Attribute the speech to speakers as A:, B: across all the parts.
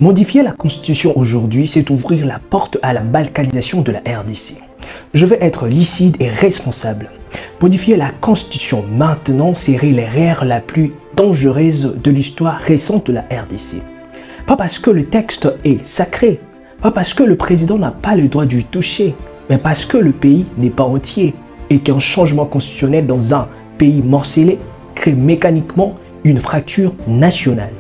A: Modifier la Constitution aujourd'hui, c'est ouvrir la porte à la balkanisation de la RDC. Je vais être lucide et responsable. Modifier la Constitution maintenant serait l'erreur la plus dangereuse de l'histoire récente de la RDC. Pas parce que le texte est sacré, pas parce que le président n'a pas le droit d'y toucher, mais parce que le pays n'est pas entier et qu'un changement constitutionnel dans un pays morcelé crée mécaniquement une fracture nationale.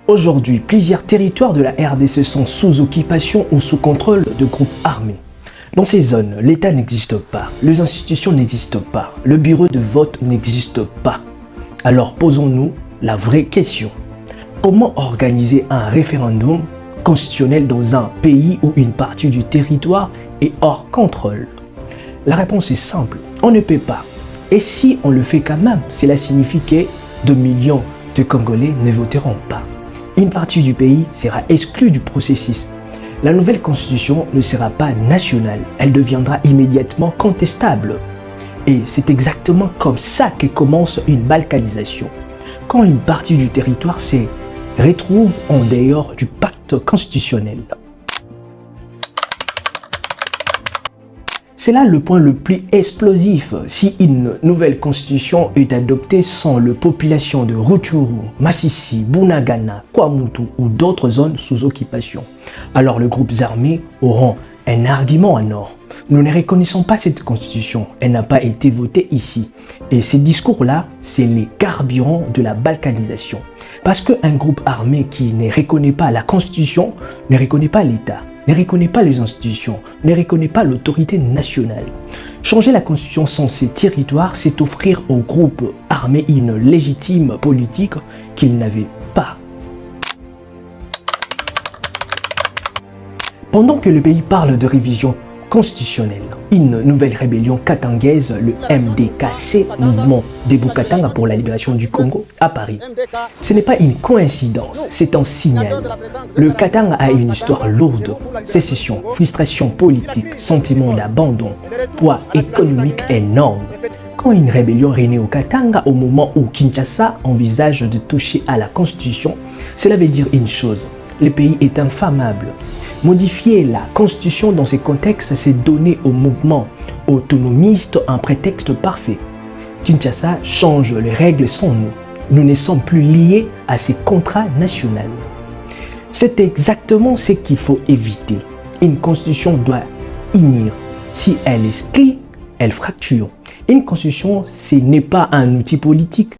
A: Aujourd'hui, plusieurs territoires de la RDC sont sous occupation ou sous contrôle de groupes armés. Dans ces zones, l'État n'existe pas, les institutions n'existent pas, le bureau de vote n'existe pas. Alors posons-nous la vraie question. Comment organiser un référendum constitutionnel dans un pays où une partie du territoire est hors contrôle? La réponse est simple, on ne peut pas. Et si on le fait quand même, cela signifie que 2 millions de Congolais ne voteront pas. Une partie du pays sera exclue du processus. La nouvelle constitution ne sera pas nationale, elle deviendra immédiatement contestable. Et c'est exactement comme ça que commence une balkanisation. Quand une partie du territoire se retrouve en dehors du pacte constitutionnel. C'est là le point le plus explosif. Si une nouvelle constitution est adoptée sans la population de Rutshuru, Masisi, Bunagana, Kwamutu ou d'autres zones sous occupation, alors les groupes armés auront un argument en or. Nous ne reconnaissons pas cette constitution, elle n'a pas été votée ici. Et ces discours-là, c'est les carburants de la balkanisation. Parce qu'un groupe armé qui ne reconnaît pas la constitution ne reconnaît pas l'État, ne reconnaît pas les institutions, ne reconnaît pas l'autorité nationale. Changer la constitution sans ces territoires, c'est offrir aux groupes armés une légitime politique qu'ils n'avaient pas. Pendant que le pays parle de révision constitutionnelle, une nouvelle rébellion katangaise, le MDKC, Mouvement Debout Katanga pour la libération du Congo, apparaît. Ce n'est pas une coïncidence, c'est un signal. Le Katanga a une histoire lourde, sécession, frustration politique, sentiment d'abandon, poids économique énorme. Quand une rébellion renaît au Katanga au moment où Kinshasa envisage de toucher à la Constitution, cela veut dire une chose, le pays est inflammable. Modifier la Constitution dans ces contextes, c'est donner au mouvement autonomiste un prétexte parfait. Kinshasa change les règles sans nous. Nous ne sommes plus liés à ces contrats nationaux. C'est exactement ce qu'il faut éviter. Une Constitution doit unir. Si elle exclut, elle fracture. Une Constitution, ce n'est pas un outil politique.